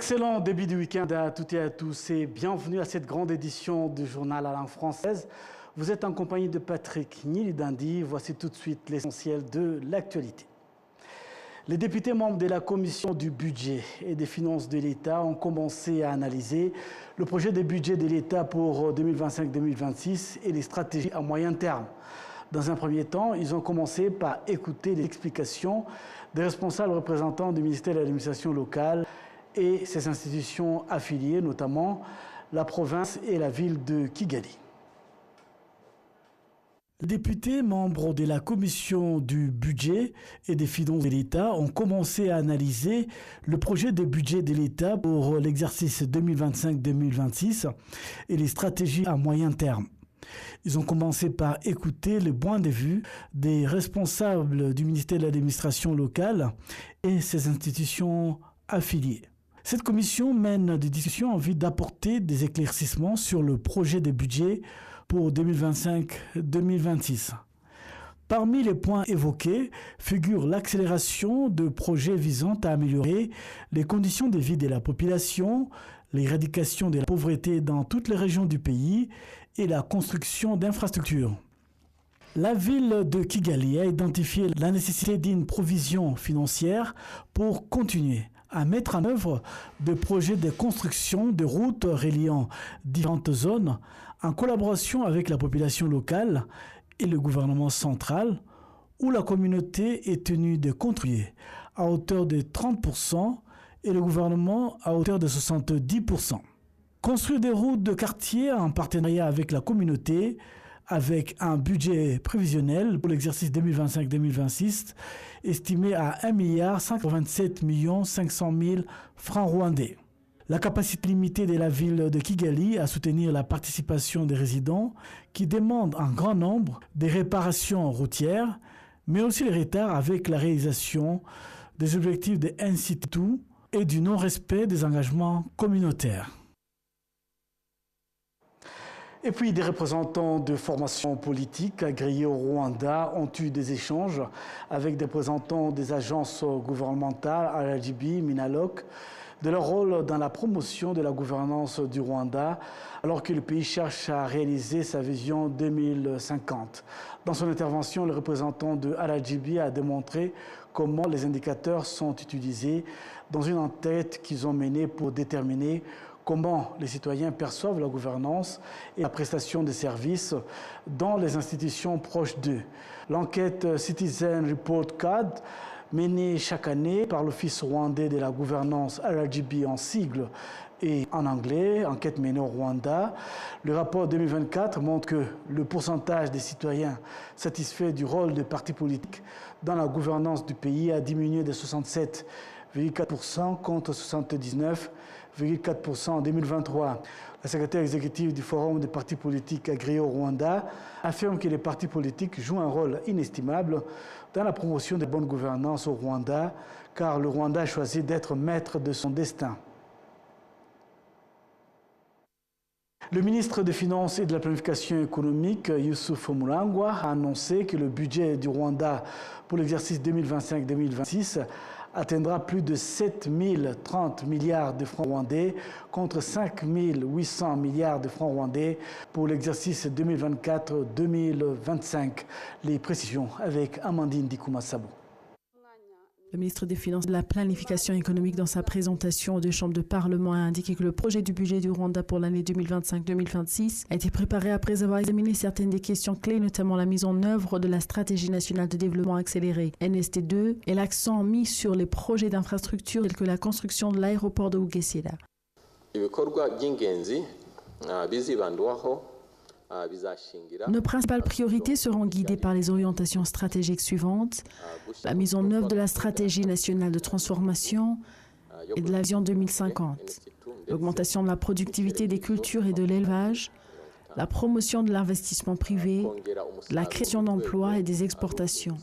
Excellent début du week-end à toutes et à tous et bienvenue à cette grande édition du journal à langue française. Vous êtes en compagnie de Patrick Nilidandi. Voici tout de suite l'essentiel de l'actualité. Les députés membres de la Commission du budget et des finances de l'État ont commencé à analyser le projet de budget de l'État pour 2025-2026 et les stratégies à moyen terme. Dans un premier temps, ils ont commencé par écouter les explications des responsables représentants du ministère de l'administration locale et ses institutions affiliées, notamment la province et la ville de Kigali. Les députés membres de la Commission du budget et des finances de l'État ont commencé à analyser le projet de budget de l'État pour l'exercice 2025-2026 et les stratégies à moyen terme. Ils ont commencé par écouter le point de vue des responsables du ministère de l'administration locale et ses institutions affiliées. Cette commission mène des discussions en vue d'apporter des éclaircissements sur le projet de budget pour 2025-2026. Parmi les points évoqués figure l'accélération de projets visant à améliorer les conditions de vie de la population, l'éradication de la pauvreté dans toutes les régions du pays et la construction d'infrastructures. La ville de Kigali a identifié la nécessité d'une provision financière pour continuer à mettre en œuvre des projets de construction de routes reliant différentes zones en collaboration avec la population locale et le gouvernement central, où la communauté est tenue de contribuer à hauteur de 30% et le gouvernement à hauteur de 70%. Construire des routes de quartier en partenariat avec la communauté, avec un budget prévisionnel pour l'exercice 2025-2026 estimé à 1,127 500 000 francs rwandais. La capacité limitée de la ville de Kigali à soutenir la participation des résidents qui demandent en grand nombre des réparations routières, mais aussi les retards avec la réalisation des objectifs de NC2 et du non-respect des engagements communautaires. Et puis des représentants de formations politiques agréées au Rwanda ont eu des échanges avec des représentants des agences gouvernementales, RGB, Minaloc, de leur rôle dans la promotion de la gouvernance du Rwanda, alors que le pays cherche à réaliser sa vision 2050. Dans son intervention, le représentant de RGB a démontré comment les indicateurs sont utilisés dans une enquête qu'ils ont menée pour déterminer comment les citoyens perçoivent la gouvernance et la prestation des services dans les institutions proches d'eux. L'enquête Citizen Report Card, menée chaque année par l'Office rwandais de la gouvernance RGB en sigle et en anglais, enquête menée au Rwanda. Le rapport 2024 montre que le pourcentage des citoyens satisfaits du rôle des partis politiques dans la gouvernance du pays a diminué de 67,4% contre 79,4% en 2023. La secrétaire exécutive du Forum des partis politiques agréés au Rwanda affirme que les partis politiques jouent un rôle inestimable dans la promotion de bonne gouvernance au Rwanda, car le Rwanda a choisi d'être maître de son destin. Le ministre des Finances et de la Planification économique, Youssouf Mulangwa, a annoncé que le budget du Rwanda pour l'exercice 2025-2026 atteindra plus de 7 030 milliards de francs rwandais contre 5 800 milliards de francs rwandais pour l'exercice 2024-2025. Les précisions avec Amandine Dikouma-Sabo. Le ministre des Finances et de la Planification économique, dans sa présentation aux deux chambres de Parlement, a indiqué que le projet du budget du Rwanda pour l'année 2025-2026 a été préparé après avoir examiné certaines des questions clés, notamment la mise en œuvre de la stratégie nationale de développement accéléré NST2 et l'accent mis sur les projets d'infrastructure tels que la construction de l'aéroport de Bugesera. Nos principales priorités seront guidées par les orientations stratégiques suivantes: la mise en œuvre de la stratégie nationale de transformation et de la vision 2050, l'augmentation de la productivité des cultures et de l'élevage, la promotion de l'investissement privé, la création d'emplois et des exportations,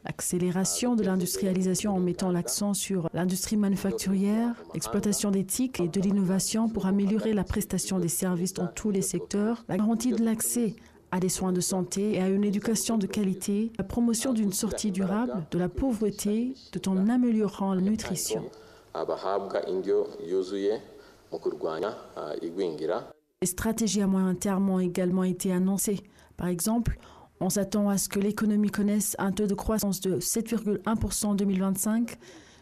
l'accélération de l'industrialisation en mettant l'accent sur l'industrie manufacturière, l'exploitation d'éthique et de l'innovation pour améliorer la prestation des services dans tous les secteurs, la garantie de l'accès à des soins de santé et à une éducation de qualité, la promotion d'une sortie durable de la pauvreté tout en améliorant la nutrition. Les stratégies à moyen terme ont également été annoncées. Par exemple, on s'attend à ce que l'économie connaisse un taux de croissance de 7,1% en 2025,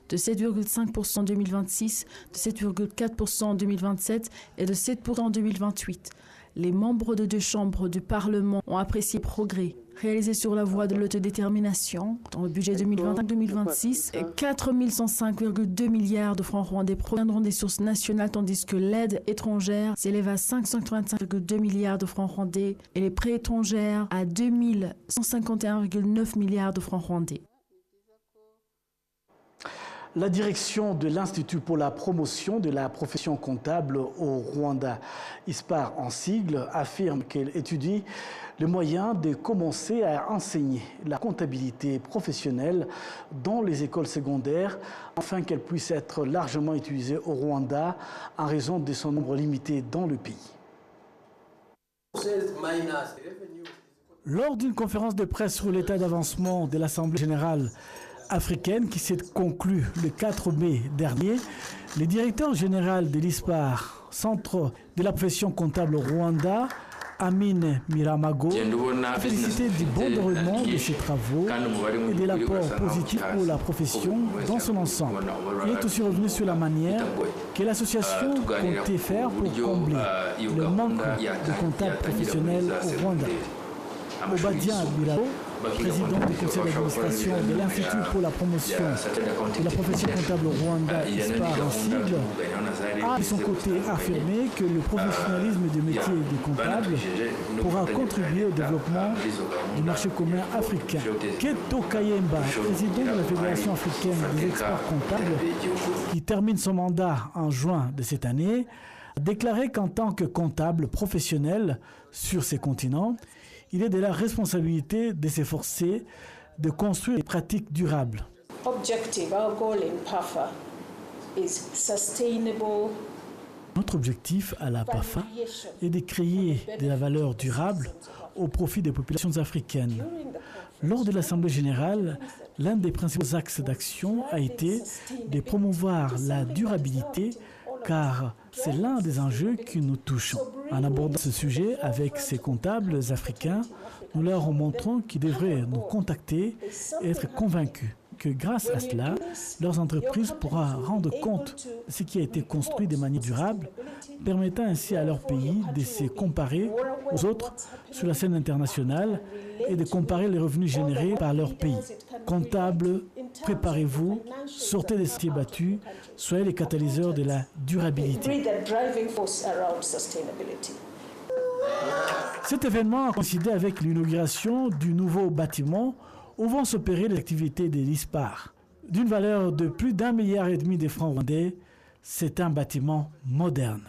de 7,5% en 2026, de 7,4% en 2027 et de 7% en 2028. Les membres de deux chambres du Parlement ont apprécié les progrès réalisés sur la voie de l'autodétermination. Dans le budget 2025-2026, 4 105,2 milliards de francs rwandais proviendront des sources nationales, tandis que l'aide étrangère s'élève à 585,2 milliards de francs rwandais et les prêts étrangers à 2 151,9 milliards de francs rwandais. La direction de l'Institut pour la promotion de la profession comptable au Rwanda, ISPAR en sigle, affirme qu'elle étudie le moyen de commencer à enseigner la comptabilité professionnelle dans les écoles secondaires afin qu'elle puisse être largement utilisée au Rwanda en raison de son nombre limité dans le pays. Lors d'une conférence de presse sur l'état d'avancement de l'Assemblée générale africaine qui s'est conclue le 4 mai dernier, le directeur général de l'ISPAR, Centre de la profession comptable au Rwanda, Amine Miramago, a félicité du bon déroulement de ses travaux et de l'apport positif pour la profession dans son ensemble. Il est aussi revenu sur la manière que l'association comptait faire pour combler le manque de comptables professionnels au Rwanda. Obadia Bilao, président du conseil d'administration de l'Institut pour la promotion de la profession comptable au Rwanda, ISPAR en sigle, a de son côté affirmé que le professionnalisme du métier des comptables pourra contribuer au développement du marché commun africain. Keto Kayemba, président de la Fédération africaine des experts comptables, qui termine son mandat en juin de cette année, a déclaré qu'en tant que comptable professionnel sur ces continents, il est de la responsabilité de s'efforcer de construire des pratiques durables. Notre objectif à la PAFA est de créer de la valeur durable au profit des populations africaines. Lors de l'Assemblée générale, l'un des principaux axes d'action a été de promouvoir la durabilité car c'est l'un des enjeux qui nous touchent. En abordant ce sujet avec ces comptables africains, nous leur montrons qu'ils devraient nous contacter et être convaincus que grâce à cela, leurs entreprises pourront rendre compte de ce qui a été construit de manière durable, permettant ainsi à leur pays de se comparer aux autres sur la scène internationale et de comparer les revenus générés par leur pays. Comptables, préparez-vous, sortez des sentiers battus, soyez les catalyseurs de la durabilité. Cet événement a coïncidé avec l'inauguration du nouveau bâtiment où vont s'opérer les activités de l'ISPAR. D'une valeur de plus d'1,5 milliard de francs rwandais, c'est un bâtiment moderne.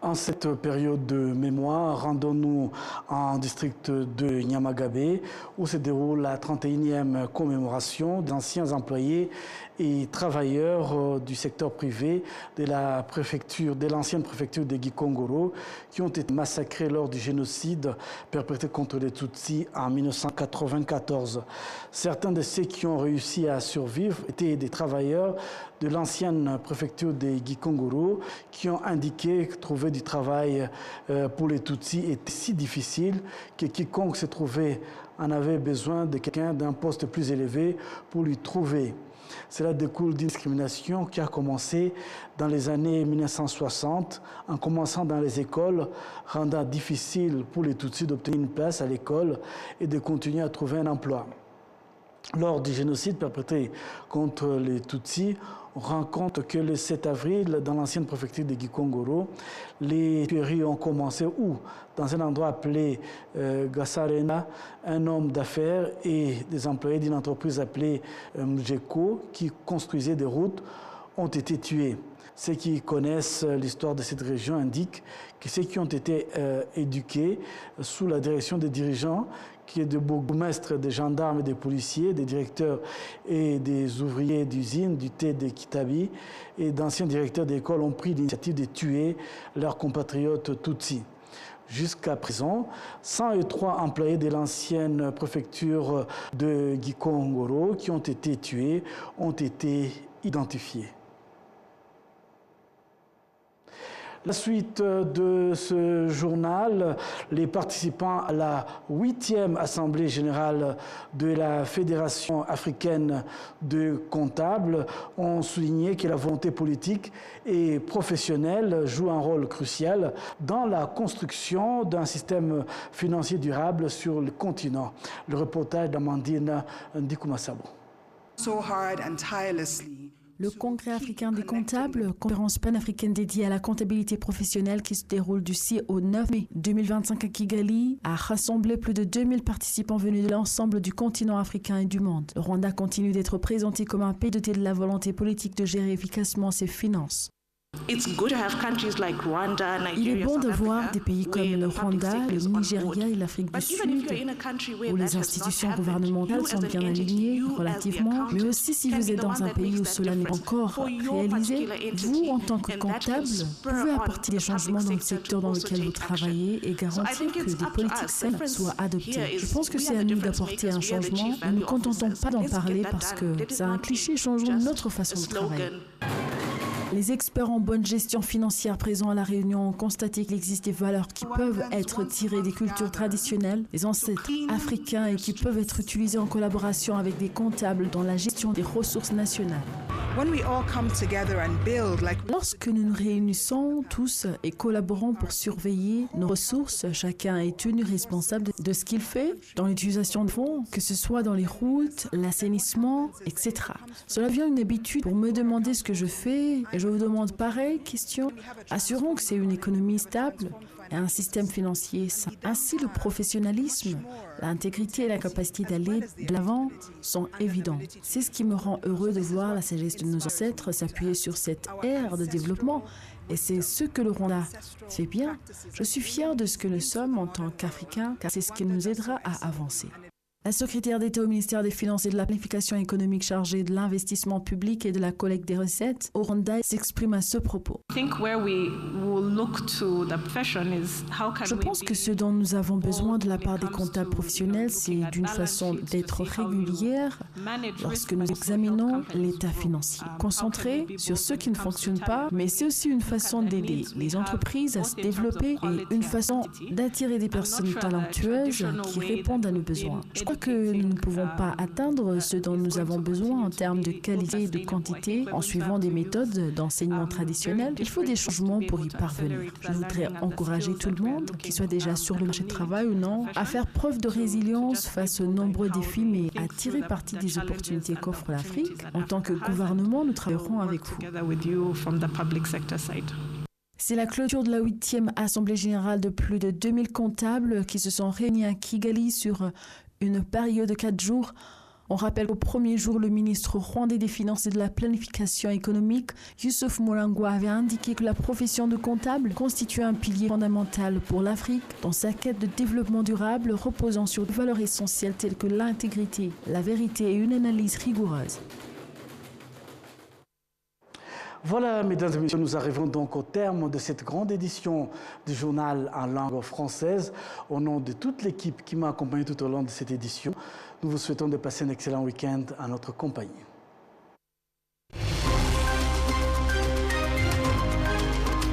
En cette période de mémoire, rendons-nous en district de Nyamagabe où se déroule la 31e commémoration d'anciens employés et travailleurs du secteur privé de l'ancienne préfecture de Gikongoro qui ont été massacrés lors du génocide perpétré contre les Tutsis en 1994. Certains de ceux qui ont réussi à survivre étaient des travailleurs de l'ancienne préfecture de Gikongoro qui ont indiqué que trouver du travail pour les Tutsis était si difficile que quiconque se trouvait en avait besoin de quelqu'un d'un poste plus élevé pour lui trouver. Cela découle d'une discrimination qui a commencé dans les années 1960, en commençant dans les écoles, rendant difficile pour les Tutsis d'obtenir une place à l'école et de continuer à trouver un emploi. Lors du génocide perpétré contre les Tutsis, on rend compte que le 7 avril, dans l'ancienne préfecture de Gikongoro, les tueries ont commencé où? Dans un endroit appelé Gasarena, un homme d'affaires et des employés d'une entreprise appelée Mjeko qui construisait des routes ont été tués. Ceux qui connaissent l'histoire de cette région indiquent que ceux qui ont été éduqués sous la direction des dirigeants, qui est de bourgmestres, des gendarmes et des policiers, des directeurs et des ouvriers d'usines du thé de Kitabi et d'anciens directeurs d'école ont pris l'initiative de tuer leurs compatriotes Tutsis. Jusqu'à présent, 103 employés de l'ancienne préfecture de Gikongoro qui ont été tués ont été identifiés. La suite de ce journal, les participants à la 8e Assemblée générale de la Fédération africaine de comptables ont souligné que la volonté politique et professionnelle joue un rôle crucial dans la construction d'un système financier durable sur le continent. Le reportage d'Amandine Ndikumasabo. Le Congrès africain des comptables, conférence panafricaine dédiée à la comptabilité professionnelle qui se déroule du 6 au 9 mai 2025 à Kigali, a rassemblé plus de 2000 participants venus de l'ensemble du continent africain et du monde. Le Rwanda continue d'être présenté comme un pays doté de la volonté politique de gérer efficacement ses finances. Il est bon de voir des pays comme le Rwanda, le Nigeria et l'Afrique du Sud, où les institutions gouvernementales sont bien alignées relativement, mais aussi si vous êtes dans un pays où cela n'est pas encore réalisé, vous, en tant que comptable, pouvez apporter des changements dans le secteur dans lequel vous travaillez et garantir que des politiques saines soient adoptées. Je pense que c'est à nous d'apporter un changement. Nous ne nous contentons pas d'en parler parce que c'est un cliché, changeons notre façon de travailler. Les experts en bonne gestion financière présents à la réunion ont constaté qu'il existe des valeurs qui peuvent être tirées des cultures traditionnelles, des ancêtres africains et qui peuvent être utilisées en collaboration avec des comptables dans la gestion des ressources nationales. Lorsque nous nous réunissons tous et collaborons pour surveiller nos ressources, chacun est tenu responsable de ce qu'il fait dans l'utilisation de fonds, que ce soit dans les routes, l'assainissement, etc. Cela devient une habitude pour me demander ce que je fais et je vous demande pareille question. Assurons que c'est une économie stable et un système financier sain. Ainsi, le professionnalisme, l'intégrité et la capacité d'aller de l'avant sont évidents. C'est ce qui me rend heureux de voir la sagesse de nos ancêtres s'appuyer sur cette ère de développement. Et c'est ce que le Rwanda fait bien. Je suis fier de ce que nous sommes en tant qu'Africains, car c'est ce qui nous aidera à avancer. La secrétaire d'État au ministère des Finances et de la Planification économique chargée de l'investissement public et de la collecte des recettes au Rwanda s'exprime à ce propos. Je pense que ce dont nous avons besoin de la part des comptables professionnels, c'est d'une façon d'être régulière lorsque nous examinons l'état financier. Concentré sur ce qui ne fonctionne pas, mais c'est aussi une façon d'aider les entreprises à se développer et une façon d'attirer des personnes talentueuses qui répondent à nos besoins. Je crois que nous ne pouvons pas atteindre ce dont nous avons besoin en termes de qualité et de quantité en suivant des méthodes d'enseignement traditionnelles. Il faut des changements pour y parvenir. Je voudrais encourager tout le monde, qu'il soit déjà sur le marché du travail ou non, à faire preuve de résilience face aux nombreux défis, mais à tirer parti des opportunités qu'offre l'Afrique. En tant que gouvernement, nous travaillerons avec vous. C'est la clôture de la 8e Assemblée générale de plus de 2000 comptables qui se sont réunis à Kigali sur une période de 4 jours. On rappelle qu'au premier jour, le ministre rwandais des Finances et de la Planification économique, Yusuf Murangwa, avait indiqué que la profession de comptable constitue un pilier fondamental pour l'Afrique dans sa quête de développement durable reposant sur des valeurs essentielles telles que l'intégrité, la vérité et une analyse rigoureuse. Voilà, mesdames et messieurs, nous arrivons donc au terme de cette grande édition du journal en langue française. Au nom de toute l'équipe qui m'a accompagné tout au long de cette édition, nous vous souhaitons de passer un excellent week-end à notre compagnie.